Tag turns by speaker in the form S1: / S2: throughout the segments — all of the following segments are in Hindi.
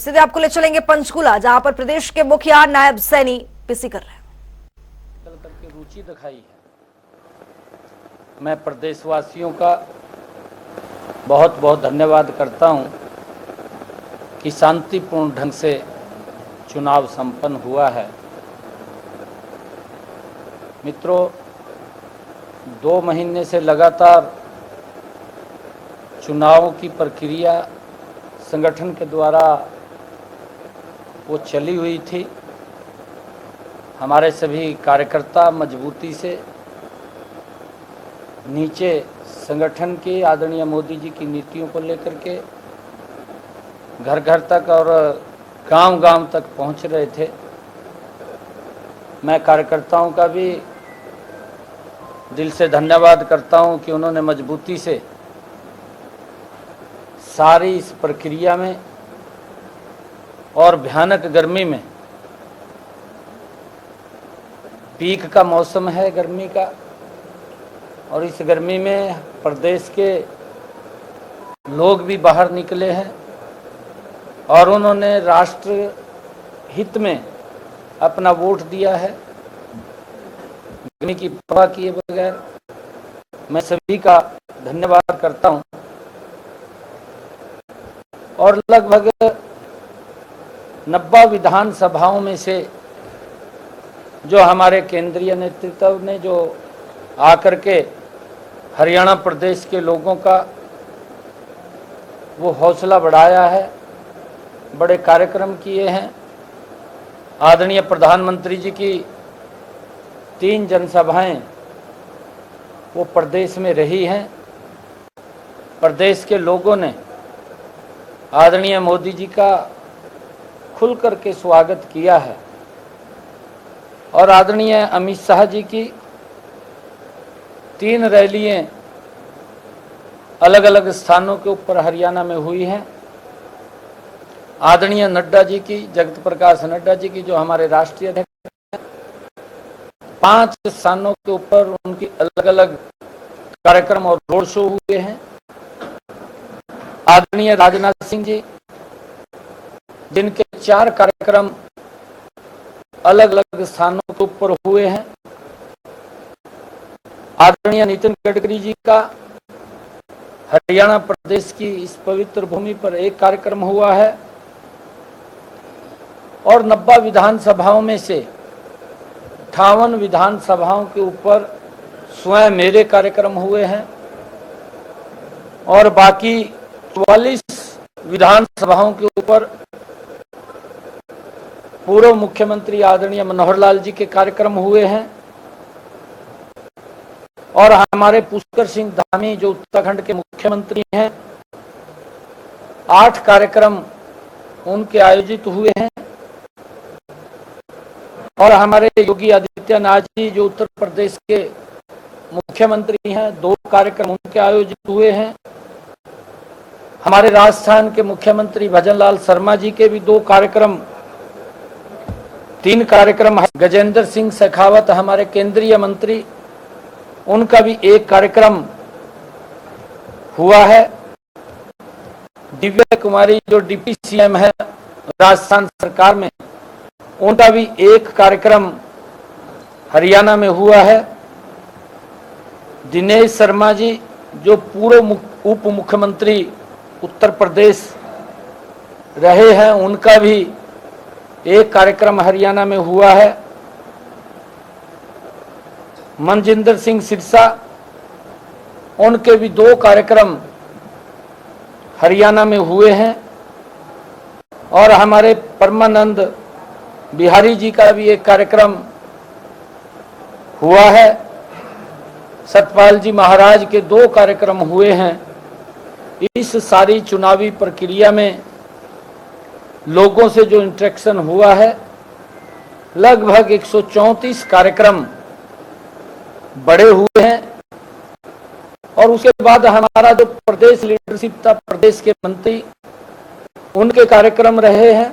S1: सीधे आपको ले चलेंगे पंचकुला, जहां पर प्रदेश के मुखिया नायब सैनी पीसी कर रहे हैं।
S2: करके रुचि दिखाई है। मैं प्रदेशवासियों का बहुत बहुत धन्यवाद करता हूं कि शांतिपूर्ण ढंग से चुनाव संपन्न हुआ है। मित्रों, 2 महीने से लगातार चुनाव की प्रक्रिया संगठन के द्वारा वो चली हुई थी। हमारे सभी कार्यकर्ता मजबूती से नीचे संगठन के आदरणीय मोदी जी की नीतियों को लेकर के घर घर तक और गांव-गांव तक पहुंच रहे थे। मैं कार्यकर्ताओं का भी दिल से धन्यवाद करता हूं कि उन्होंने मजबूती से सारी इस प्रक्रिया में और भयानक गर्मी में, पीक का मौसम है गर्मी का, और इस गर्मी में प्रदेश के लोग भी बाहर निकले हैं और उन्होंने राष्ट्र हित में अपना वोट दिया है। गर्मी की परवाह किए बगैर मैं सभी का धन्यवाद करता हूं। और लगभग 90 विधानसभाओं में से जो हमारे केंद्रीय नेतृत्व ने जो आकर के हरियाणा प्रदेश के लोगों का वो हौसला बढ़ाया है, बड़े कार्यक्रम किए हैं। आदरणीय प्रधानमंत्री जी की 3 जनसभाएं वो प्रदेश में रही हैं। प्रदेश के लोगों ने आदरणीय मोदी जी का खुल करके स्वागत किया है और आदरणीय अमित शाह जी की 3 रैलियां अलग अलग स्थानों के ऊपर हरियाणा में हुई हैं। आदरणीय नड्डा जी की, जगत प्रकाश नड्डा जी की, जो हमारे राष्ट्रीय अध्यक्ष हैं, 5 स्थानों के ऊपर उनकी अलग अलग कार्यक्रम और रोड शो हुए हैं। आदरणीय राजनाथ सिंह जी, जिनके 4 कार्यक्रम अलग अलग स्थानों के ऊपर हुए हैं। आदरणीय नितिन गडकरी जी का हरियाणा प्रदेश की इस पवित्र भूमि पर 1 कार्यक्रम हुआ है और 90 विधानसभाओं में से 58 विधानसभाओं के ऊपर स्वयं मेरे कार्यक्रम हुए हैं और बाकी 44 विधानसभाओं के ऊपर पूर्व मुख्यमंत्री आदरणीय मनोहर लाल जी के कार्यक्रम हुए हैं और हमारे पुष्कर सिंह धामी, जो उत्तराखंड के मुख्यमंत्री हैं, 8 कार्यक्रम उनके आयोजित हुए हैं और हमारे योगी आदित्यनाथ जी, जो उत्तर प्रदेश के मुख्यमंत्री हैं, 2 कार्यक्रम उनके आयोजित हुए हैं। हमारे राजस्थान के मुख्यमंत्री भजन लाल शर्मा जी के भी 2 कार्यक्रम, 3 कार्यक्रम। गजेंद्र सिंह शेखावत, हमारे केंद्रीय मंत्री, उनका भी 1 कार्यक्रम हुआ है। दिव्या कुमारी, जो डिप्टी सीएम है राजस्थान सरकार में, उनका भी 1 कार्यक्रम हरियाणा में हुआ है। दिनेश शर्मा जी, जो पूर्व उप मुख्यमंत्री उत्तर प्रदेश रहे हैं, उनका भी 1 कार्यक्रम हरियाणा में हुआ है। मनजिंदर सिंह सिरसा, उनके भी 2 कार्यक्रम हरियाणा में हुए हैं और हमारे परमानंद बिहारी जी का भी 1 कार्यक्रम हुआ है। सतपाल जी महाराज के 2 कार्यक्रम हुए हैं। इस सारी चुनावी प्रक्रिया में लोगों से जो इंटरेक्शन हुआ है, लगभग 134 कार्यक्रम बड़े हुए हैं और उसके बाद हमारा जो प्रदेश लीडरशिप था, प्रदेश के मंत्री, उनके कार्यक्रम रहे हैं।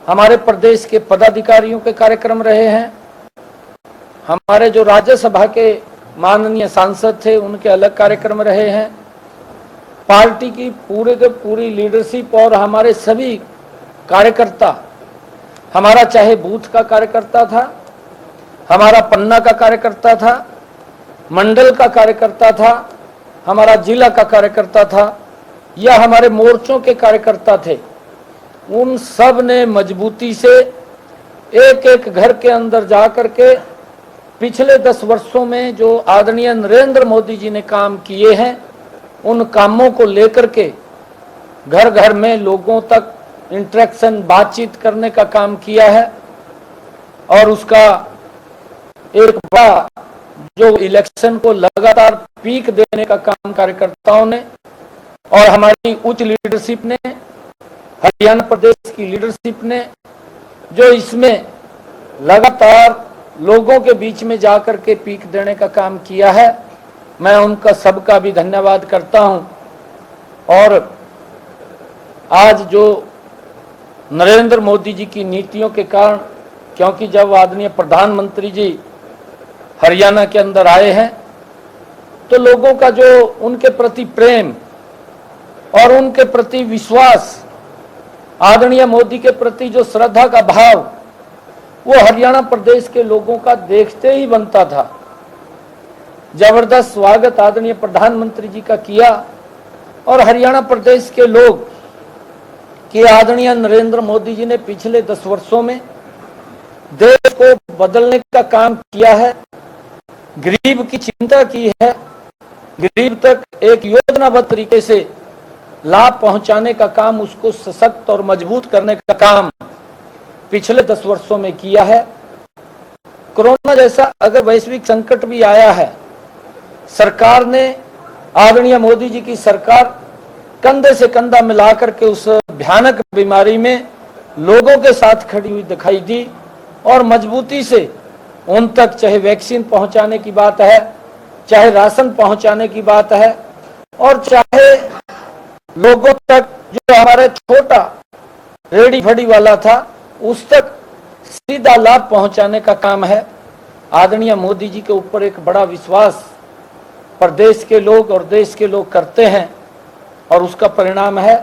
S2: हमारे प्रदेश के पदाधिकारियों के कार्यक्रम रहे हैं। हमारे जो राज्यसभा के माननीय सांसद थे, उनके अलग कार्यक्रम रहे हैं। पार्टी की पूरे के पूरी लीडरशिप और हमारे सभी कार्यकर्ता, हमारा चाहे बूथ का कार्यकर्ता था, हमारा पन्ना का कार्यकर्ता था, मंडल का कार्यकर्ता था, हमारा जिला का कार्यकर्ता था, या हमारे मोर्चों के कार्यकर्ता थे, उन सब ने मजबूती से एक एक घर के अंदर जाकर के पिछले 10 वर्षों में जो आदरणीय नरेंद्र मोदी जी ने काम किए हैं, उन कामों को लेकर के घर घर में लोगों तक इंटरेक्शन, बातचीत करने का काम किया है। और उसका एक बड़ा जो इलेक्शन को लगातार पीक देने का काम कार्यकर्ताओं ने और हमारी उच्च लीडरशिप ने, हरियाणा प्रदेश की लीडरशिप ने, जो इसमें लगातार लोगों के बीच में जाकर के पीक देने का काम किया है, मैं उनका सबका भी धन्यवाद करता हूं। और आज जो नरेंद्र मोदी जी की नीतियों के कारण, क्योंकि जब आदरणीय प्रधानमंत्री जी हरियाणा के अंदर आए हैं तो लोगों का जो उनके प्रति प्रेम और उनके प्रति विश्वास, आदरणीय मोदी के प्रति जो श्रद्धा का भाव, वो हरियाणा प्रदेश के लोगों का देखते ही बनता था। जबरदस्त स्वागत आदरणीय प्रधानमंत्री जी का किया और हरियाणा प्रदेश के लोग कि आदरणीय नरेंद्र मोदी जी ने पिछले 10 वर्षों में देश को बदलने का काम किया है, गरीब की चिंता की है, गरीब तक एक योजनाबद्ध तरीके से लाभ पहुंचाने का काम, उसको सशक्त और मजबूत करने का काम पिछले 10 वर्षों में किया है। कोरोना जैसा अगर वैश्विक संकट भी आया है, सरकार ने, आदरणीय मोदी जी की सरकार कंधे से कंधा मिलाकर के उस भयानक बीमारी में लोगों के साथ खड़ी हुई दिखाई दी और मजबूती से उन तक, चाहे वैक्सीन पहुंचाने की बात है, चाहे राशन पहुंचाने की बात है, और चाहे लोगों तक जो हमारा छोटा रेडी फड़ी वाला था उस तक सीधा लाभ पहुंचाने का काम है। आदरणीय मोदी जी के ऊपर एक बड़ा विश्वास प्रदेश के लोग और देश के लोग करते हैं और उसका परिणाम है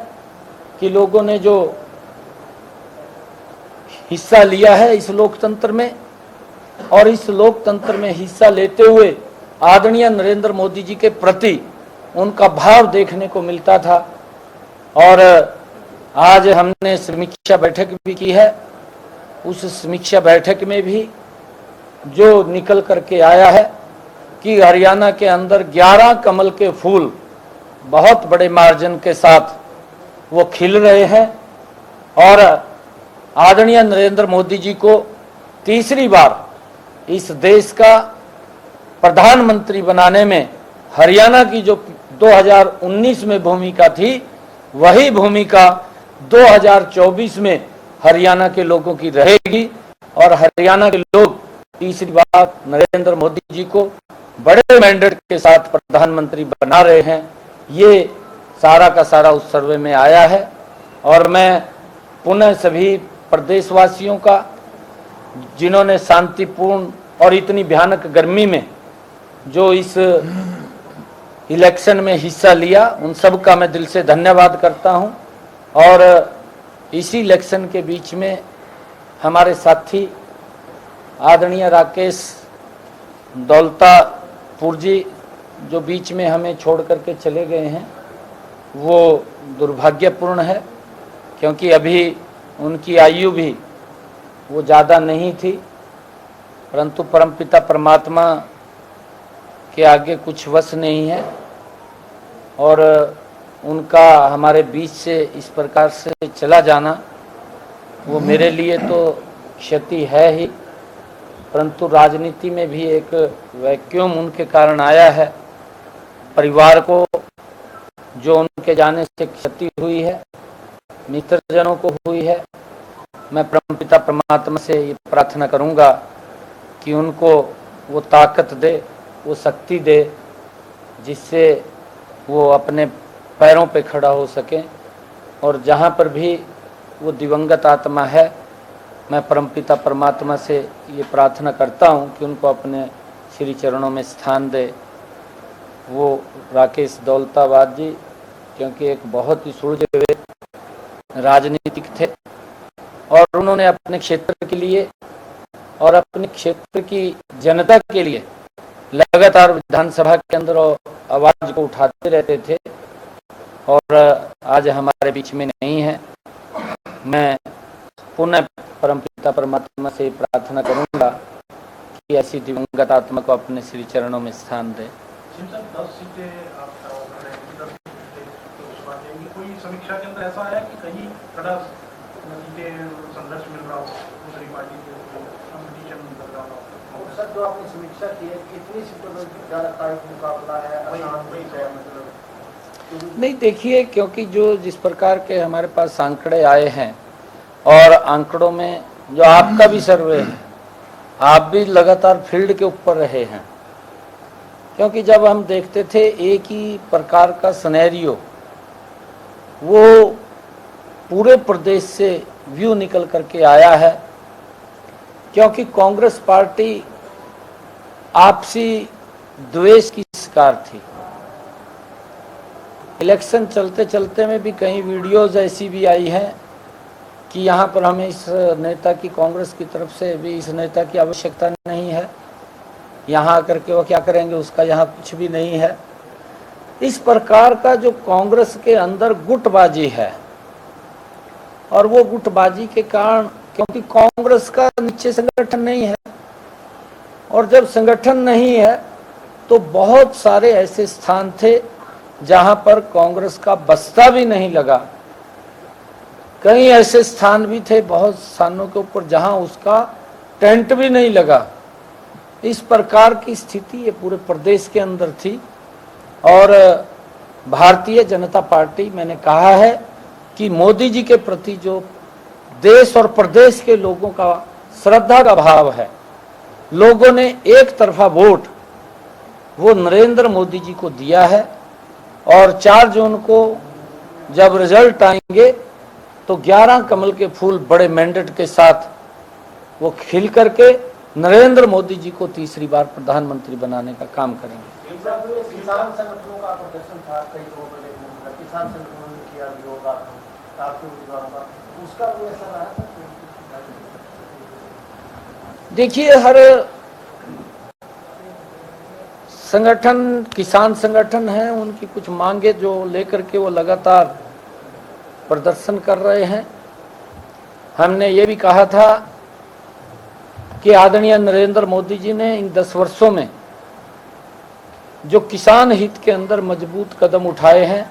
S2: कि लोगों ने जो हिस्सा लिया है इस लोकतंत्र में, और इस लोकतंत्र में हिस्सा लेते हुए आदरणीय नरेंद्र मोदी जी के प्रति उनका भाव देखने को मिलता था। और आज हमने समीक्षा बैठक भी की है, उस समीक्षा बैठक में भी जो निकल करके आया है कि हरियाणा के अंदर 11 कमल के फूल बहुत बड़े मार्जिन के साथ वो खिल रहे हैं और आदरणीय नरेंद्र मोदी जी को तीसरी बार इस देश का प्रधानमंत्री बनाने में हरियाणा की जो 2019 में भूमिका थी, वही भूमिका 2024 में हरियाणा के लोगों की रहेगी और हरियाणा के लोग तीसरी बार नरेंद्र मोदी जी को बड़े मैंडेट के साथ प्रधानमंत्री बना रहे हैं। ये सारा का सारा उस सर्वे में आया है और मैं पुनः सभी प्रदेशवासियों का, जिन्होंने शांतिपूर्ण और इतनी भयानक गर्मी में जो इस इलेक्शन में हिस्सा लिया, उन सब का मैं दिल से धन्यवाद करता हूं। और इसी इलेक्शन के बीच में हमारे साथी आदरणीय राकेश दौलतापुर जी जो बीच में हमें छोड़ करके चले गए हैं, वो दुर्भाग्यपूर्ण है, क्योंकि अभी उनकी आयु भी वो ज़्यादा नहीं थी, परंतु परमपिता परमात्मा के आगे कुछ वश नहीं है और उनका हमारे बीच से इस प्रकार से चला जाना वो मेरे लिए तो क्षति है ही, परंतु राजनीति में भी एक वैक्यूम उनके कारण आया है। परिवार को जो उनके जाने से क्षति हुई है, मित्रजनों को हुई है, मैं परमपिता परमात्मा से ये प्रार्थना करूंगा कि उनको वो ताकत दे, वो शक्ति दे, जिससे वो अपने पैरों पे खड़ा हो सके। और जहाँ पर भी वो दिवंगत आत्मा है, मैं परमपिता परमात्मा से ये प्रार्थना करता हूँ कि उनको अपने श्री चरणों में स्थान दे। वो राकेश दौलताबाद जी, क्योंकि एक बहुत ही सुलझे हुए राजनीतिक थे उन्होंने अपने क्षेत्र के लिए और अपने क्षेत्र की जनता के लिए लगातार विधानसभा के अंदर आवाज को उठाते रहते थे और आज हमारे बीच में नहीं है। मैं पुनः परमपिता परमात्मा से प्रार्थना करूंगा कि ऐसी दिवंगत आत्मा को अपने श्री चरणों में स्थान दे।
S3: कोई समीक्षा के अंदर ऐसा है कि कहीं कड़ा संघर्ष मिल रहा हो दूसरी पार्टी के कंपटीशन मिल रहा हो?
S4: सर, जो आपने समीक्षा की है, कितनी सीटों में ज्यादा टाइट मुकाबला है,
S2: नहीं, देखिए, क्योंकि जो जिस प्रकार के हमारे पास आंकड़े आए हैं और आंकड़ों में जो आपका भी सर्वे है, आप भी लगातार फील्ड के ऊपर रहे हैं, क्योंकि जब हम देखते थे एक ही प्रकार का सिनेरियो वो पूरे प्रदेश से व्यू निकल करके आया है, क्योंकि कांग्रेस पार्टी आपसी द्वेष की शिकार थी। इलेक्शन चलते चलते में भी कई वीडियोज ऐसी भी आई हैं कि यहाँ पर हमें इस नेता की, कांग्रेस की तरफ से भी इस नेता की आवश्यकता नहीं है, यहाँ आकर के वो क्या करेंगे, उसका यहाँ कुछ भी नहीं है। इस प्रकार का जो कांग्रेस के अंदर गुटबाजी है, और वो गुटबाजी के कारण, क्योंकि कांग्रेस का नीचे संगठन नहीं है, और जब संगठन नहीं है तो बहुत सारे ऐसे स्थान थे जहां पर कांग्रेस का बस्ता भी नहीं लगा। कई ऐसे स्थान भी थे, बहुत स्थानों के ऊपर जहां उसका टेंट भी नहीं लगा। इस प्रकार की स्थिति ये पूरे प्रदेश के अंदर थी, और भारतीय जनता पार्टी, मैंने कहा है कि मोदी जी के प्रति जो देश और प्रदेश के लोगों का श्रद्धा का भाव है, लोगों ने एक तरफा वोट वो नरेंद्र मोदी जी को दिया है, और 4 जून को जब रिजल्ट आएंगे तो 11 कमल के फूल बड़े मैंडेट के साथ वो खिल करके नरेंद्र मोदी जी को तीसरी बार प्रधानमंत्री बनाने का काम करेंगे।
S4: किसान संगठनों का प्रदर्शन था, कई किसान संगठनों ने किया विरोध आपके उम्मीदवारों का, उसका भी असर रहा था?
S2: देखिए, हर संगठन, किसान संगठन है, उनकी कुछ मांगे जो लेकर के वो लगातार प्रदर्शन कर रहे हैं। हमने ये भी कहा था कि आदरणीय नरेंद्र मोदी जी ने इन 10 वर्षों में जो किसान हित के अंदर मजबूत कदम उठाए हैं,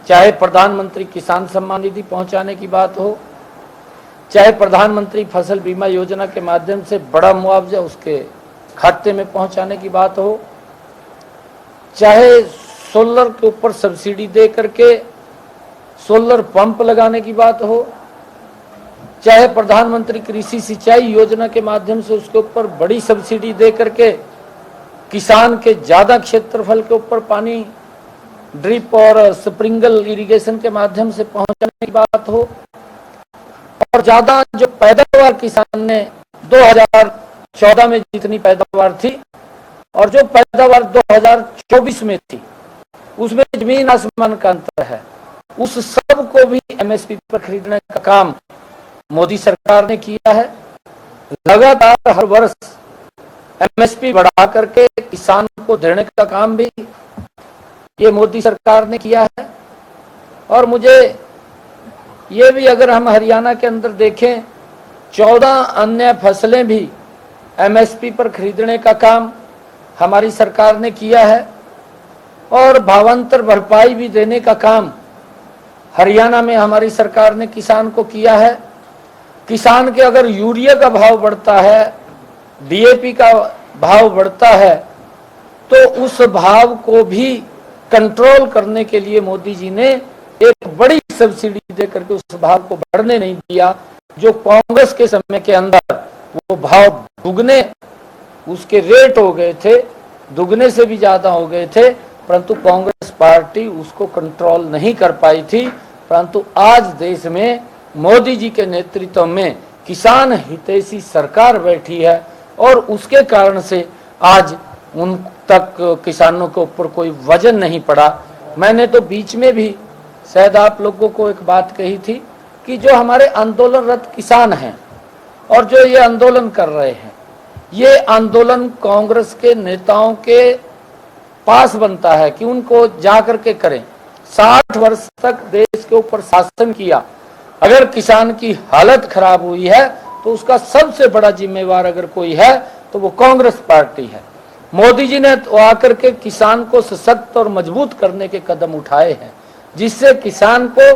S2: चाहे प्रधानमंत्री किसान सम्मान निधि पहुंचाने की बात हो, चाहे प्रधानमंत्री फसल बीमा योजना के माध्यम से बड़ा मुआवजा उसके खाते में पहुंचाने की बात हो, चाहे सोलर के ऊपर सब्सिडी दे करके सोलर पंप लगाने की बात हो, चाहे प्रधानमंत्री कृषि सिंचाई योजना के माध्यम से उसके ऊपर बड़ी सब्सिडी दे करके किसान के ज्यादा क्षेत्रफल के ऊपर पानी ड्रिप और स्प्रिंकल इरिगेशन के माध्यम से पहुंचाने की बात हो, और ज्यादा जो पैदावार किसान ने 2014 में जितनी पैदावार थी और जो पैदावार 2024 में थी, उसमें जमीन आसमान का अंतर है, उस सब को भी एमएसपी पर खरीदने का काम मोदी सरकार ने किया है। लगातार हर वर्ष एमएसपी बढ़ा करके किसान को देने का काम भी ये मोदी सरकार ने किया है। और मुझे ये भी, अगर हम हरियाणा के अंदर देखें, 14 अन्य फसलें भी एमएसपी पर खरीदने का काम हमारी सरकार ने किया है, और भावांतर भरपाई भी देने का काम हरियाणा में हमारी सरकार ने किसान को किया है। किसान के अगर यूरिया का भाव बढ़ता है, डीएपी का भाव बढ़ता है, तो उस भाव को भी कंट्रोल करने के लिए मोदी जी ने एक बड़ी सब्सिडी देकर के उस भाव को बढ़ने नहीं दिया। जो कांग्रेस के समय के अंदर वो भाव दुगने उसके रेट हो गए थे, दुगने से भी ज्यादा हो गए थे, परंतु कांग्रेस पार्टी उसको कंट्रोल नहीं कर पाई थी। परंतु आज देश में मोदी जी के नेतृत्व में किसान हितैषी सरकार बैठी है, और उसके कारण से आज उन तक किसानों के ऊपर कोई वजन नहीं पड़ा। मैंने तो बीच में भी शायद आप लोगों को एक बात कही थी कि जो हमारे आंदोलनरत किसान हैं और जो ये आंदोलन कर रहे हैं, ये आंदोलन कांग्रेस के नेताओं के पास बनता है कि उनको जाकर के करें। 60 वर्ष तक देश के ऊपर शासन किया, अगर किसान की हालत खराब हुई है तो उसका सबसे बड़ा जिम्मेवार अगर कोई है तो वो कांग्रेस पार्टी है। मोदी जी ने तो आकर के किसान को सशक्त और मजबूत करने के कदम उठाए हैं, जिससे किसान को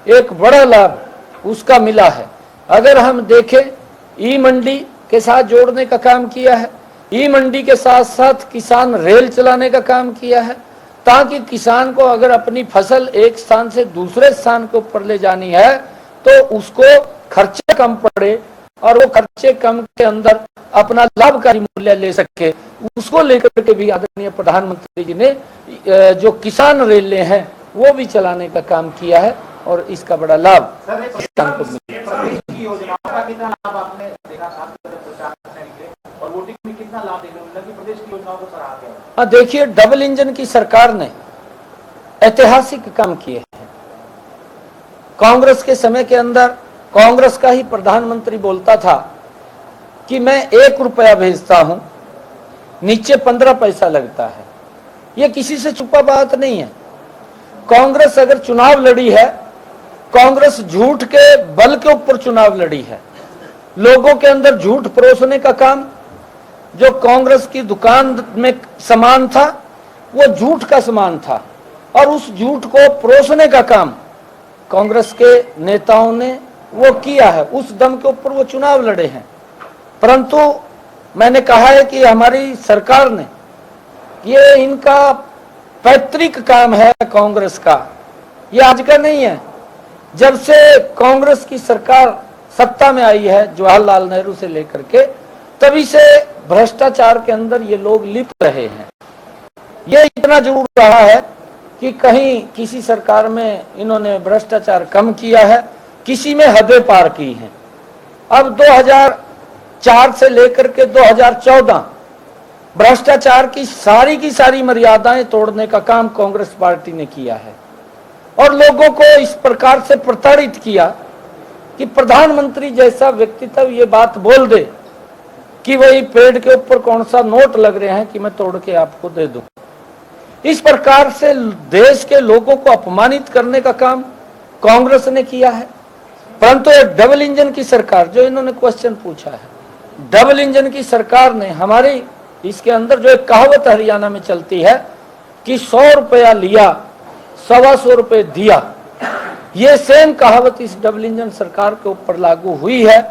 S2: एक बड़ा लाभ उसका मिला है। अगर हम देखें, ई मंडी के साथ जोड़ने का काम किया है, ई मंडी के साथ साथ किसान रेल चलाने का काम किया है, ताकि किसान को अगर अपनी फसल एक स्थान से दूसरे स्थान के ऊपर ले जानी है तो उसको खर्चे कम पड़े और वो खर्चे कम के अंदर अपना लाभकारी मूल्य ले सके। उसको लेकर के भी आदरणीय प्रधानमंत्री जी ने जो किसान रेलें हैं वो भी चलाने का काम किया है और इसका बड़ा लाभ किसान को मिला।
S4: योजनाओं का कितना लाभ आपने देखा, प्रचार करने के और वोटिंग में कितना लाभ देखने मिला कि प्रदेश की योजनाओं को सराहा गया?
S2: देखिए, डबल इंजन की सरकार ने ऐतिहासिक काम किए हैं। कांग्रेस के समय के अंदर कांग्रेस का ही प्रधानमंत्री बोलता था कि मैं 1 रुपया भेजता हूं, नीचे 15 पैसा लगता है। यह किसी से छुपा बात नहीं है। कांग्रेस अगर चुनाव लड़ी है, कांग्रेस झूठ के बल के ऊपर चुनाव लड़ी है। लोगों के अंदर झूठ परोसने का काम, जो कांग्रेस की दुकान में सामान था वो झूठ का सामान था और उस झूठ को परोसने का काम कांग्रेस के नेताओं ने वो किया है। उस दम के ऊपर वो चुनाव लड़े हैं। परंतु मैंने कहा है कि हमारी सरकार ने, ये इनका पैतृक काम है कांग्रेस का, ये आज का नहीं है। जब से कांग्रेस की सरकार सत्ता में आई है जवाहरलाल नेहरू से लेकर के, तभी से भ्रष्टाचार के अंदर ये लोग लिप्त रहे हैं। ये इतना जरूर रहा है कि कहीं किसी सरकार में इन्होंने भ्रष्टाचार कम किया है, किसी में हदें पार की हैं। अब 2004 से लेकर के 2014 भ्रष्टाचार की सारी मर्यादाएं तोड़ने का काम कांग्रेस पार्टी ने किया है और लोगों को इस प्रकार से प्रताड़ित किया कि प्रधानमंत्री जैसा व्यक्तित्व ये बात बोल दे कि वही पेड़ के ऊपर कौन सा नोट लग रहे हैं कि मैं तोड़ के आपको दे दूं। इस प्रकार से देश के लोगों को अपमानित करने का काम कांग्रेस ने किया है। परंतु एक डबल इंजन की सरकार, जो इन्होंने क्वेश्चन पूछा है, डबल इंजन की सरकार ने हमारी इसके अंदर जो एक कहावत हरियाणा में चलती है कि 100 रुपया लिया 125 रुपये दिया, ये सेम कहावत इस डबल इंजन सरकार के ऊपर लागू हुई है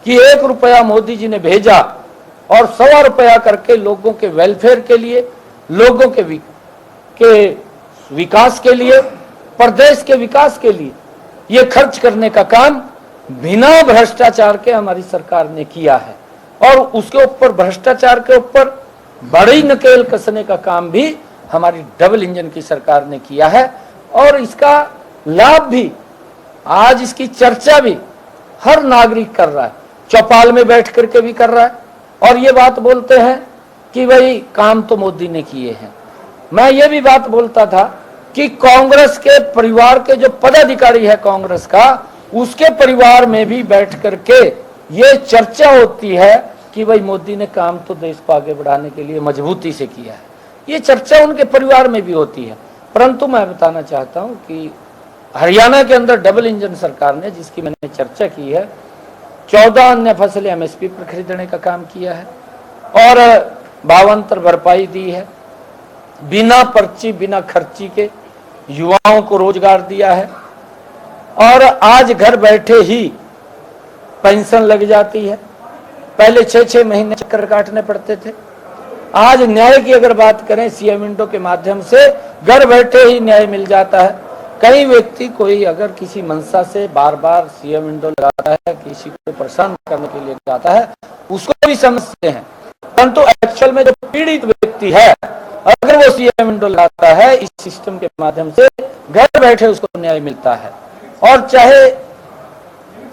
S2: कि 1 रुपया मोदी जी ने भेजा और 125 रुपया करके लोगों के वेलफेयर के लिए, लोगों के विकास के लिए, प्रदेश के विकास के लिए ये खर्च करने का काम बिना भ्रष्टाचार के हमारी सरकार ने किया है और उसके ऊपर भ्रष्टाचार के ऊपर बड़ी नकेल कसने का काम भी हमारी डबल इंजन की सरकार ने किया है और इसका लाभ भी, आज इसकी चर्चा भी हर नागरिक कर रहा है, चौपाल में बैठ करके भी कर रहा है और ये बात बोलते हैं कि भाई काम तो मोदी ने किए हैं। मैं ये भी बात बोलता था कि कांग्रेस के परिवार के जो पदाधिकारी है कांग्रेस का, उसके परिवार में भी बैठ करके ये चर्चा होती है कि भाई मोदी ने काम तो देश को आगे बढ़ाने के लिए मजबूती से किया है। ये चर्चा उनके परिवार में भी होती है। परंतु मैं बताना चाहता हूं कि हरियाणा के अंदर डबल इंजन सरकार ने, जिसकी मैंने चर्चा की है, 14 अन्य फसलें एमएसपी पर खरीदने का काम किया है और भावांतर भरपाई दी है, बिना पर्ची बिना खर्ची के युवाओं को रोजगार दिया है और आज घर बैठे ही पेंशन लग जाती है। पहले 6-6 महीने चक्कर काटने पड़ते थे। आज न्याय की अगर बात करें, सीएम विंडो के माध्यम से घर बैठे ही न्याय मिल जाता है। कई व्यक्ति कोई अगर किसी मंशा से बार बार सीएम विंडो लगाता है, किसी को परेशान करने के लिए लगाता है, उसको भी समझते हैं। परंतु एक्चुअल में जो पीड़ित व्यक्ति है, अगर वो सीएम विंडो लगाता है, इस सिस्टम के माध्यम से घर बैठे उसको न्याय मिलता है। और चाहे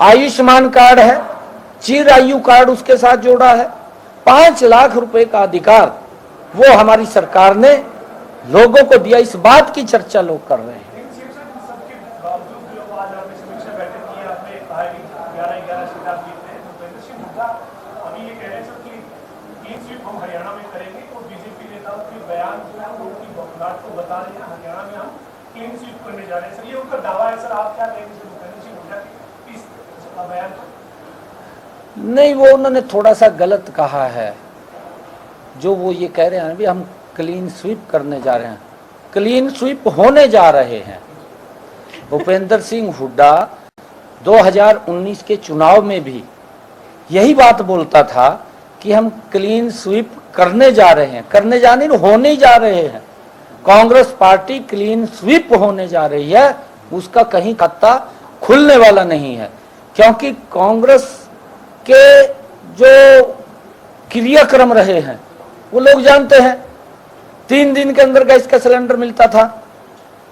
S2: आयुष्मान कार्ड है, चिर आयु कार्ड उसके साथ जोड़ा है, 5 लाख रुपए का अधिकार वो हमारी सरकार ने लोगों को दिया। इस बात की चर्चा लोग कर रहे हैं।
S3: 10 11 सीट आप जीतते हैं। भूपेंद्र सिंह हुड्डा अभी ये कह रहे हैं सर कि क्लीन स्वीप हम हरियाणा में करेंगे, तो बीजेपी नेताओं के बयान जो है उनकी बौखलाहट को बता रहे हैं, हरियाणा में हम क्लीन स्वीप करने जा रहे हैं। सर ये उनका दावा है, सर आप क्या कहेंगे सर भूपेंद्र सिंह हुड्डा के इस बयान पर?
S2: नहीं, वो उन्होंने थोड़ा सा गलत कहा है। जो वो ये कह रहे हैं भी हम क्लीन स्वीप करने जा रहे हैं, क्लीन स्वीप होने जा रहे हैं। भूपेंद्र सिंह हुड्डा 2019 के चुनाव में भी यही बात बोलता था कि हम क्लीन स्वीप करने जा रहे हैं, करने जाने होने ही जा रहे हैं। कांग्रेस पार्टी क्लीन स्वीप होने जा रही है, उसका कहीं खाता खुलने वाला नहीं है, क्योंकि कांग्रेस के जो क्रियाक्रम रहे हैं वो लोग जानते हैं। 3 दिन के अंदर गैस का सिलेंडर मिलता था,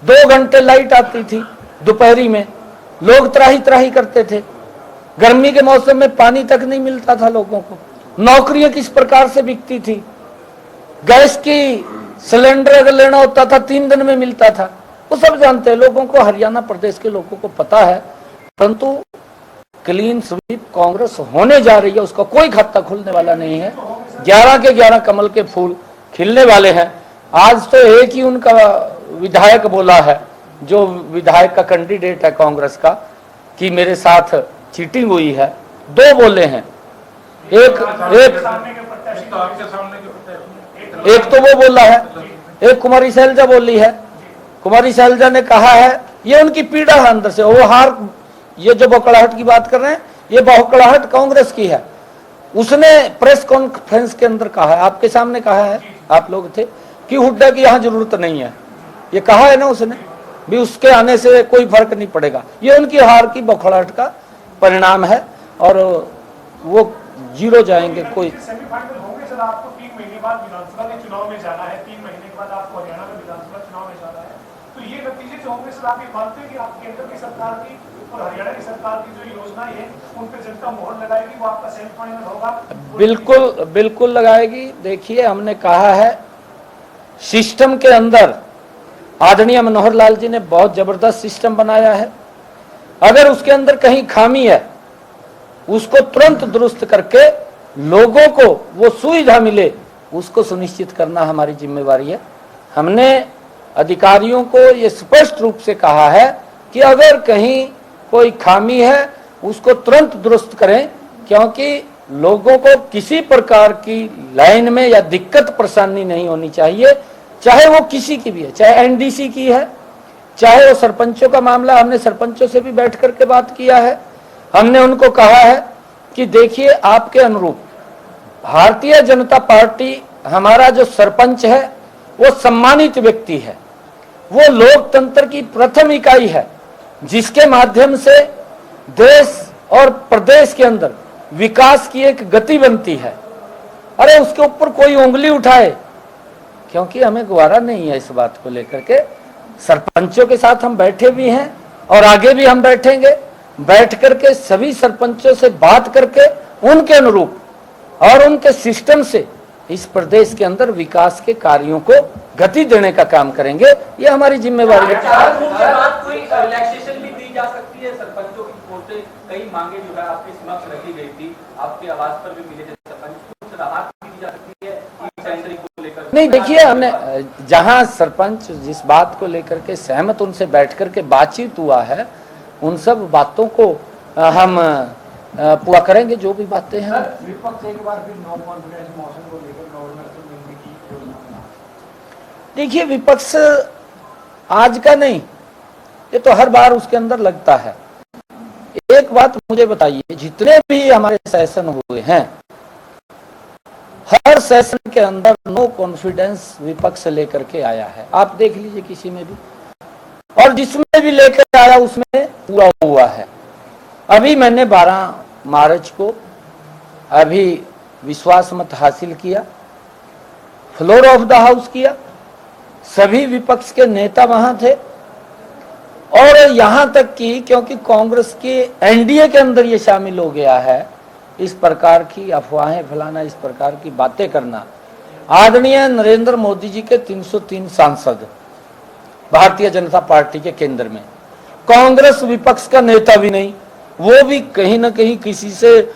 S2: 2 घंटे लाइट आती थी दोपहरी में, लोग त्राही त्राही करते थे। गर्मी के मौसम में पानी तक नहीं मिलता था लोगों को। नौकरियां किस प्रकार से बिकती थी। गैस की सिलेंडर अगर लेना होता था 3 दिन में मिलता था। वो सब जानते हैं, लोगों को, हरियाणा प्रदेश के लोगों को पता है। परंतु क्लीन स्वीप कांग्रेस होने जा रही है, उसका कोई खाता खुलने वाला नहीं है। 11 के 11 कमल के फूल खिलने वाले हैं। आज तो एक ही उनका विधायक बोला है, जो विधायक का कैंडिडेट है कांग्रेस का, कि मेरे साथ चीटिंग हुई है। 2 बोले हैं, एक तो वो बोला है, एक कुमारी शैलजा बोली है। कुमारी शैलजा ने कहा है, ये उनकी पीड़ा है अंदर से, वो हार, ये जो बौखलाहट की बात कर रहे हैं, ये बौखलाहट कांग्रेस की है। उसने प्रेस कॉन्फ्रेंस के अंदर कहा है, आपके सामने कहा है, आप लोग थे, कि हुड्डा की यहां जरूरत नहीं है। ये कहा है ना उसने भी, उसके आने से कोई फर्क नहीं पड़ेगा। ये उनकी हार की बौखलाहट का परिणाम है और वो जीरो जाएंगे। कोई
S3: सेमीफाइनल होंगे सर, आपको 3 महीने बाद विधानसभा के चुनाव में जाना है, 3 महीने के बाद आपको हरियाणा में विधानसभा चुनाव में जाना है, तो ये नतीजे जो होंगे सर, आप ये मानते हैं कि आप केंद्र की सरकार की और हरियाणा की सरकार की जो योजनाएं हैं उन पर जनता मोहर लगाएगी, वो आपका सेमीफाइनल होगा?
S2: बिल्कुल बिल्कुल लगाएगी। देखिए, हमने कहा है सिस्टम के अंदर आदरणीय मनोहर लाल जी ने बहुत जबरदस्त सिस्टम बनाया है। अगर उसके अंदर कहीं खामी है, उसको तुरंत दुरुस्त करके लोगों को वो सुविधा मिले, उसको सुनिश्चित करना हमारी जिम्मेवारी है। हमने अधिकारियों को ये स्पष्ट रूप से कहा है कि अगर कहीं कोई खामी है उसको तुरंत दुरुस्त करें, क्योंकि लोगों को किसी प्रकार की लाइन में या दिक्कत परेशानी नहीं होनी चाहिए, चाहे वो किसी की भी है, चाहे एनडीसी की है, चाहे वो सरपंचों का मामला। हमने सरपंचों से भी बैठ करके बात किया है। हमने उनको कहा है कि देखिए, आपके अनुरूप भारतीय जनता पार्टी, हमारा जो सरपंच है वो सम्मानित व्यक्ति है, वो लोकतंत्र की प्रथम इकाई है, जिसके माध्यम से देश और प्रदेश के अंदर विकास की एक गति बनती है। अरे उसके ऊपर कोई उंगली उठाए, क्योंकि हमें गवारा नहीं है इस बात को लेकर के। सरपंचों के साथ हम बैठे भी हैं और आगे भी हम बैठेंगे। बैठ करके सभी सरपंचों से बात करके उनके अनुरूप और उनके सिस्टम से इस प्रदेश के अंदर विकास के कार्यों को गति देने का काम करेंगे। ये हमारी जिम्मेवारी है।
S5: कोई रिलैक्सेशन भी दी जा सकती है सरपंचों की ओर से? कई मांगे जो है आपके समक्ष रखी गई थी, आपके आवाज पर भी मिले थे सरपंच, कुछ राहत भी दी जा सकती है सेंसरी को लेकर?
S2: नहीं, देखिए, हमने जहां सरपंच जिस बात को लेकर के सहमत, उनसे बैठ करके बातचीत हुआ है, उन सब बातों को हम पूरा करेंगे, जो भी बातें हैं।
S4: विपक्ष एक बार फिर नो कॉन्फिडेंस मोशन को लेकर गवर्नर से मिलने की योजना बना।
S2: देखिए, विपक्ष आज का नहीं, ये तो हर बार उसके अंदर लगता है। एक बात मुझे बताइए, जितने भी हमारे सेशन हुए हैं, हर सेशन के अंदर नो कॉन्फिडेंस विपक्ष लेकर के आया है। आप देख लीजिए किसी में भी, और जिसमें भी लेकर आया उसमें पूरा हुआ है। अभी मैंने 12 मार्च को अभी विश्वास मत हासिल किया, फ्लोर ऑफ द हाउस किया, सभी विपक्ष के नेता वहां थे। और यहां तक कि क्योंकि कांग्रेस के एनडीए के अंदर ये शामिल हो गया है, इस प्रकार की अफवाहें फैलाना, इस प्रकार की बातें करना, आदरणीय नरेंद्र मोदी जी के 303 सांसद भारतीय जनता पार्टी के केंद्र में, कांग्रेस विपक्ष का नेता भी नहीं, वो भी कहीं ना कहीं किसी से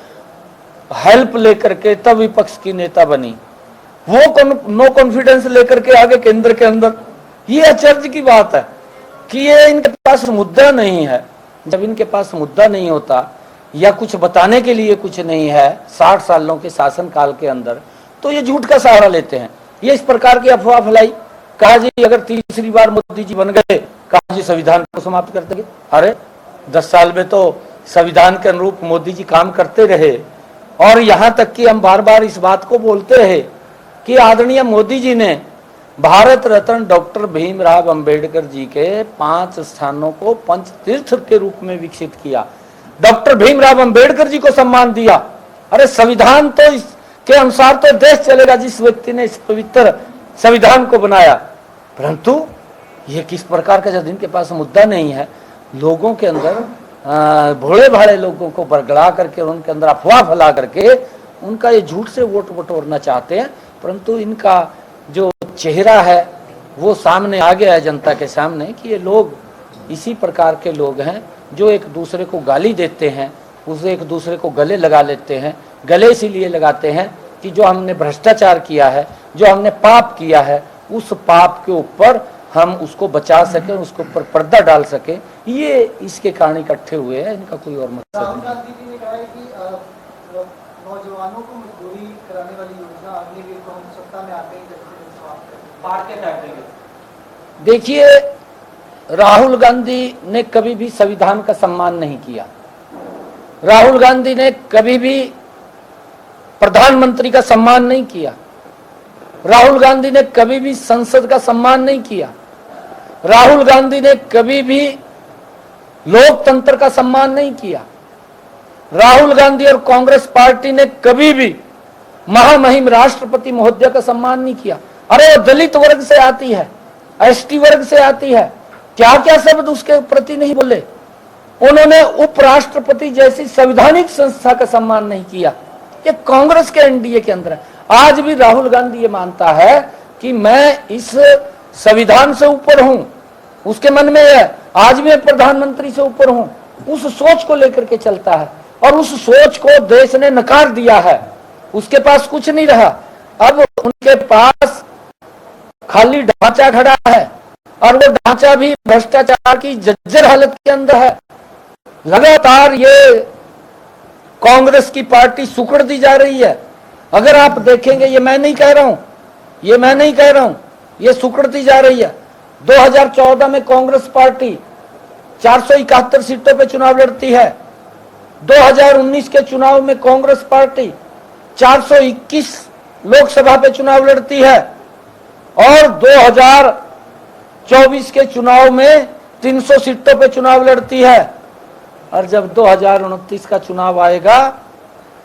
S2: हेल्प लेकर के तब विपक्ष की नेता बनी। वो नो कॉन्फिडेंस लेकर के आगे केंद्र के अंदर। ये आश्चर्य की बात है कि ये इनके पास मुद्दा नहीं है। जब इनके पास मुद्दा नहीं होता या कुछ बताने के लिए कुछ नहीं है 60 सालों के शासन काल के अंदर, तो ये झूठ का सहारा लेते हैं। ये इस प्रकार की अफवाह फैलाई, कहा जी अगर तीसरी बार मोदी जी बन गए, कहा जी संविधान को समाप्त कर देंगे। अरे 10 साल में तो संविधान के अनुरूप मोदी जी काम करते रहे, और यहां तक कि हम बार बार इस बात को बोलते रहे कि आदरणीय मोदी जी ने भारत रत्न डॉक्टर भीमराव अंबेडकर जी के 5 स्थानों को पंच तीर्थ के रूप में विकसित किया। डॉक्टर भीमराव अंबेडकर जी को सम्मान दिया। अरे संविधान तो इसके अनुसार तो देश चलेगा जिस व्यक्ति ने इस पवित्र संविधान को बनाया। परंतु ये किस प्रकार का, जब इनके पास मुद्दा नहीं है, लोगों के अंदर भोले भाले लोगों को बरगड़ा करके उनके अंदर अफवाह फैला करके उनका ये झूठ से वोट बटोरना चाहते हैं। परंतु इनका जो चेहरा है वो सामने आ गया है जनता के सामने कि ये लोग इसी प्रकार के लोग हैं जो एक दूसरे को गाली देते हैं, उसे एक दूसरे को गले लगा लेते हैं। गले इसीलिए लगाते हैं कि जो हमने भ्रष्टाचार किया है, जो हमने पाप किया है, उस पाप के ऊपर हम उसको बचा सके, उसके ऊपर पर्दा डाल सके। ये इसके कारण इकट्ठे हुए हैं, इनका कोई और मकसद
S4: राहुल
S2: नहीं।
S4: गांधी जी ने कहा है कि नौजवानों को मजदूरी कराने वाली योजना अगले वीक को हम सत्ता में आते ही समाप्त करेंगे।
S5: बाढ़ के साइड देंगे।
S2: देखिए, राहुल गांधी ने कभी भी संविधान का सम्मान नहीं किया। राहुल गांधी ने कभी भी प्रधानमंत्री का सम्मान नहीं किया। राहुल गांधी ने कभी भी संसद का सम्मान नहीं किया। राहुल गांधी ने कभी भी लोकतंत्र का सम्मान नहीं किया। राहुल गांधी और कांग्रेस पार्टी ने कभी भी महामहिम राष्ट्रपति महोदय का सम्मान नहीं किया। अरे वो दलित वर्ग से आती है, एसटी वर्ग से आती है, क्या क्या शब्द उसके प्रति नहीं बोले। उन्होंने उपराष्ट्रपति जैसी संवैधानिक संस्था का सम्मान नहीं किया। ये कांग्रेस के एनडीए के अंदर है। आज भी राहुल गांधी ये मानता है कि मैं इस संविधान से ऊपर हूं, उसके मन में है आज भी मैं प्रधानमंत्री से ऊपर हूं। उस सोच को लेकर के चलता है और उस सोच को देश ने नकार दिया है। उसके पास कुछ नहीं रहा। अब उनके पास खाली ढांचा खड़ा है और वो ढांचा भी भ्रष्टाचार की जर्जर हालत के अंदर है। लगातार ये कांग्रेस की पार्टी सुकड़ दी जा रही है। अगर आप देखेंगे, ये मैं नहीं कह रहा हूं, ये सुकड़ती जा रही है। 2014 में कांग्रेस पार्टी 471 सीटों पे चुनाव लड़ती है। 2019 के चुनाव में कांग्रेस पार्टी 421 लोकसभा पे चुनाव लड़ती है और 2024 के चुनाव में 300 सीटों पे चुनाव लड़ती है। और जब 2029 का चुनाव आएगा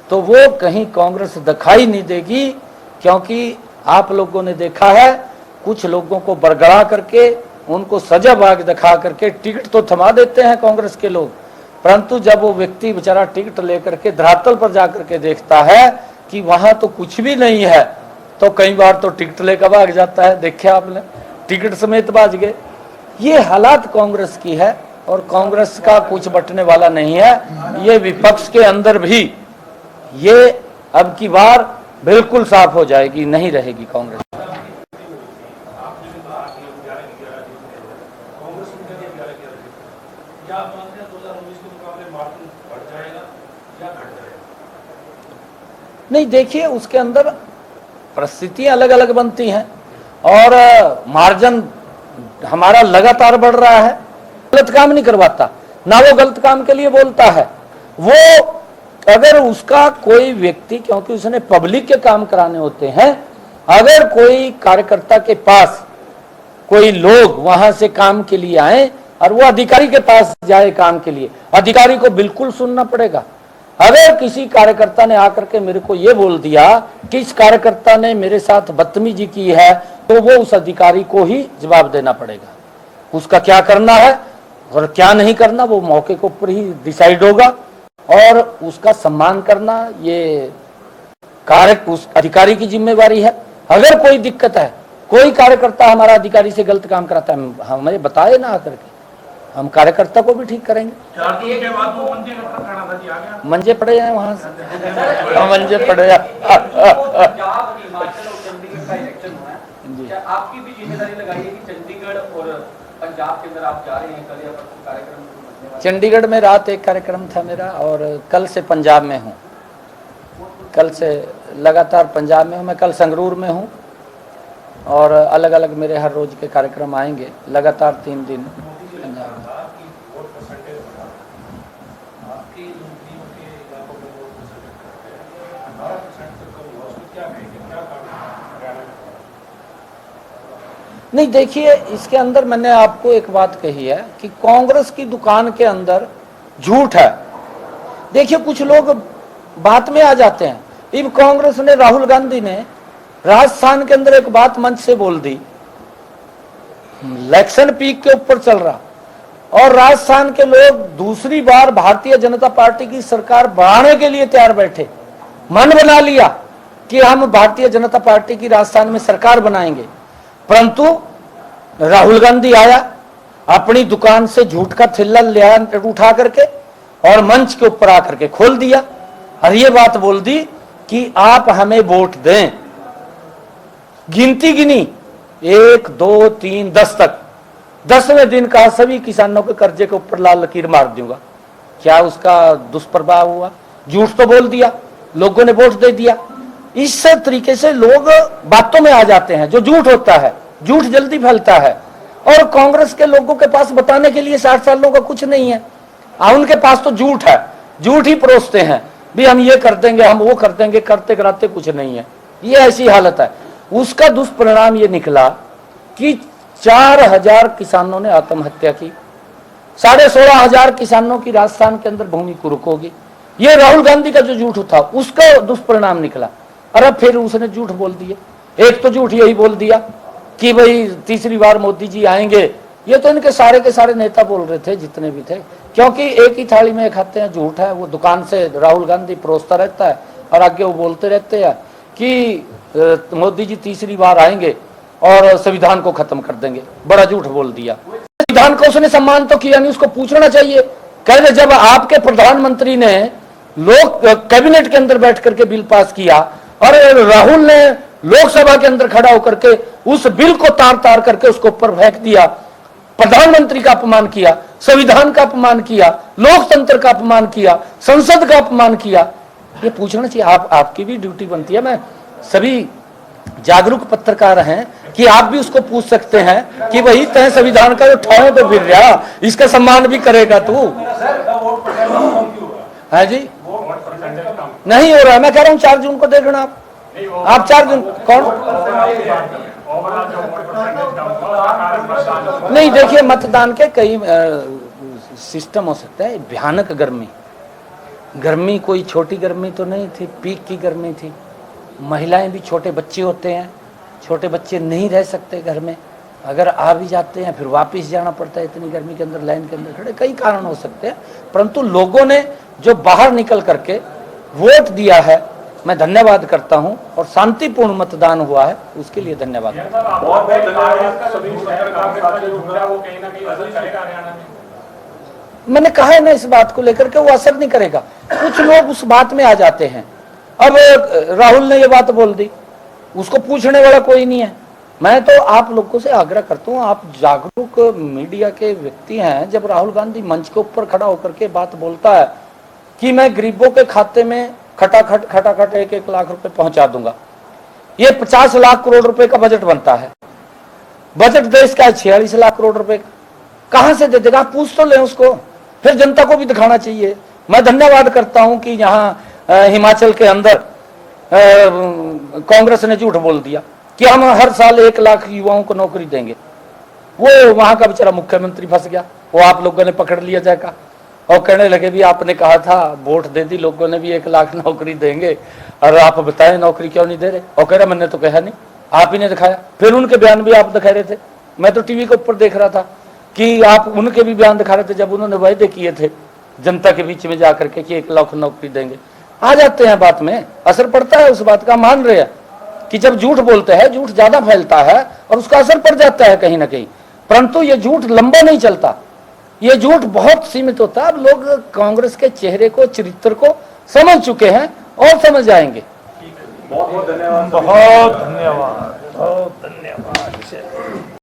S2: तो वो कहीं कांग्रेस दिखाई नहीं देगी, क्योंकि आप लोगों ने देखा है कुछ लोगों को बरगड़ा करके उनको सजा बाग दिखा करके टिकट तो थमा देते हैं कांग्रेस के लोग, परंतु जब वो व्यक्ति बेचारा टिकट लेकर के धरातल पर जाकर के देखता है कि वहां तो कुछ भी नहीं है, तो कई बार तो टिकट लेकर भाग जाता है। देखे आपने, टिकट समेत भाग गए। ये हालात कांग्रेस की है और कांग्रेस का कुछ बटने वाला नहीं है। ये विपक्ष के अंदर भी ये अब की बार बिल्कुल साफ हो जाएगी, नहीं रहेगी कांग्रेस। नहीं, देखिए उसके अंदर परिस्थितियां अलग अलग बनती हैं और मार्जिन हमारा लगातार बढ़ रहा है। गलत काम नहीं करवाता ना, वो गलत काम के लिए बोलता है। वो अगर उसका कोई व्यक्ति, क्योंकि उसने पब्लिक के काम कराने होते हैं, अगर कोई कार्यकर्ता के पास कोई लोग वहां से काम के लिए आए और वो अधिकारी के पास जाए काम के लिए, अधिकारी को बिल्कुल सुनना पड़ेगा। अगर किसी कार्यकर्ता ने आकर के मेरे को ये बोल दिया कि इस कार्यकर्ता ने मेरे साथ बदतमीजी की है, तो वो उस अधिकारी को ही जवाब देना पड़ेगा। उसका क्या करना है और क्या नहीं करना वो मौके के ऊपर ही डिसाइड होगा, और उसका सम्मान करना ये उस अधिकारी की जिम्मेवारी है। अगर कोई दिक्कत है, कोई कार्यकर्ता हमारा अधिकारी से गलत काम कराता है, हमें बताए ना आकर के, हम कार्यकर्ता को भी ठीक करेंगे।
S3: 4 जून के बाद वो मंजे का खड़ा था जी, आ गया
S2: मंजे पड़े हैं वहां से मंजे पड़े हैं।
S5: पंजाब, हिमाचल और चंडीगढ़ का इलेक्शन हुआ है, क्या आपकी भी जिम्मेदारी लगाई है कि चंडीगढ़ और पंजाब के अंदर आप जा रहे हैं, कल या परसों कार्यक्रम?
S2: चंडीगढ़ में रात एक कार्यक्रम था मेरा और कल से पंजाब में हूँ, कल से लगातार पंजाब में हूँ। मैं कल संगरूर में हूँ और अलग अलग मेरे हर रोज के कार्यक्रम आएंगे लगातार 3 दिन पंजाब में। नहीं देखिए, इसके अंदर मैंने आपको एक बात कही है कि कांग्रेस की दुकान के अंदर झूठ है। देखिए कुछ लोग बात में आ जाते हैं। अब कांग्रेस ने, राहुल गांधी ने राजस्थान के अंदर एक बात मंच से बोल दी, इलेक्शन पीक के ऊपर चल रहा, और राजस्थान के लोग दूसरी बार भारतीय जनता पार्टी की सरकार बढ़ाने के लिए तैयार बैठे, मन बना लिया कि हम भारतीय जनता पार्टी की राजस्थान में सरकार बनाएंगे। परंतु राहुल गांधी आया, अपनी दुकान से झूठ का थिल्ला लिया उठा करके और मंच के ऊपर आकर के खोल दिया और ये बात बोल दी कि आप हमें वोट दें। गिनती गिनी 1 2 3 10 तक, 10वें दिन कहा सभी किसानों के कर्जे के ऊपर लाल लकीर मार दूंगा। क्या उसका दुष्प्रभाव हुआ? झूठ तो बोल दिया, लोगों ने वोट दे दिया। इस तरीके से लोग बातों में आ जाते हैं। जो झूठ होता है, झूठ जल्दी फैलता है और कांग्रेस के लोगों के पास बताने के लिए 60 सालों का कुछ नहीं है। उनके पास तो झूठ है, झूठ ही परोसते हैं भी हम ये कर देंगे, हम वो कर देंगे, करते कराते कुछ नहीं है। ये ऐसी हालत है। उसका दुष्परिणाम ये निकला कि 4000 किसानों ने आत्महत्या की, 16,500 किसानों की राजस्थान के अंदर भूमि कुरुक होगी। ये राहुल गांधी का जो झूठ था उसका दुष्परिणाम निकला। और अब फिर उसने झूठ बोल दिए। एक तो झूठ यही बोल दिया कि भाई तीसरी बार मोदी जी आएंगे। ये तो इनके सारे के सारे नेता बोल रहे थे जितने भी थे, क्योंकि एक ही थाली में खाते हैं। झूठ है, वो दुकान से राहुल गांधी परोसता रहता है और आगे वो बोलते रहते हैं कि मोदी जी तीसरी बार आएंगे और संविधान को खत्म कर देंगे। बड़ा झूठ बोल दिया। संविधान का उसने सम्मान तो किया नहीं, उसको पूछना चाहिए। कह रहे जब आपके प्रधानमंत्री ने लोग कैबिनेट के अंदर बैठ करके बिल पास किया और राहुल ने लोकसभा के अंदर खड़ा होकर के उस बिल को तार तार करके उसको ऊपर फेंक दिया, प्रधानमंत्री का अपमान किया, संविधान का अपमान किया, लोकतंत्र का अपमान किया, संसद का अपमान किया। ये पूछना चाहिए। आपकी भी ड्यूटी बनती है। मैं सभी जागरूक पत्रकार हैं कि आप भी उसको पूछ सकते हैं कि भाई तय संविधान का जो ठाव तो फिर रहा, इसका सम्मान भी करेगा तू? है जी, नहीं हो रहा है। मैं कह रहा हूँ 4 जून को देखना आप 4 जून कौन नहीं। देखिए मतदान के कई सिस्टम हो सकता है। भयानक गर्मी कोई छोटी गर्मी तो नहीं थी, पीक की गर्मी थी। महिलाएं भी, छोटे बच्चे होते हैं, छोटे बच्चे नहीं रह सकते घर में, अगर आ भी जाते हैं फिर वापस जाना पड़ता है इतनी गर्मी के अंदर, लाइन के अंदर खड़े। कई कारण हो सकते हैं, परंतु लोगों ने जो बाहर निकल करके वोट दिया है, मैं धन्यवाद करता हूं। और शांतिपूर्ण मतदान हुआ है, उसके लिए धन्यवाद। मैंने कहा है ना, इस बात को लेकर के वो असर नहीं करेगा। कुछ लोग उस बात में आ जाते हैं। अब राहुल ने ये बात बोल दी, उसको पूछने वाला कोई नहीं है। मैं तो आप लोगों से आग्रह करता हूँ, आप जागरूक मीडिया के व्यक्ति हैं। जब राहुल गांधी मंच के ऊपर खड़ा होकर के बात बोलता है कि मैं गरीबों के खाते में खटाखट 1-1 लाख रुपए पहुंचा दूंगा, ये 50 लाख करोड़ रुपए का बजट बनता है। बजट देश का 46 लाख करोड़ रुपए का, कहां से दे देगा? पूछ तो ले उसको, फिर जनता को भी दिखाना चाहिए। मैं धन्यवाद करता हूं कि यहाँ हिमाचल के अंदर कांग्रेस ने झूठ बोल दिया कि हम हर साल 1 लाख युवाओं को नौकरी देंगे। वो वहां का बेचारा मुख्यमंत्री फंस गया, वो आप लोगों ने पकड़ लिया जाएगा और कहने लगे भी आपने कहा था, वोट दे दी लोगों ने भी 1 लाख नौकरी देंगे और आप बताएं नौकरी क्यों नहीं दे रहे? और कह रहा मैंने तो कहा नहीं, आप ही ने दिखाया। फिर उनके बयान भी आप दिखा रहे थे। मैं तो टीवी के ऊपर देख रहा था कि आप उनके भी बयान दिखा रहे थे जब उन्होंने वायदे किए थे जनता के बीच में जाकर के कि 1 लाख नौकरी देंगे। आ जाते हैं बात में, असर पड़ता है उस बात का। मान रहे हैं कि जब झूठ बोलते हैं, झूठ ज्यादा फैलता है और उसका असर पड़ जाता है कहीं ना कहीं। परंतु ये झूठ लंबा नहीं चलता, ये झूठ बहुत सीमित होता है। अब लोग कांग्रेस के चेहरे को, चरित्र को समझ चुके हैं और समझ जाएंगे।
S3: बहुत बहुत धन्यवाद।
S6: बहुत धन्यवाद, बहुत धन्यवाद।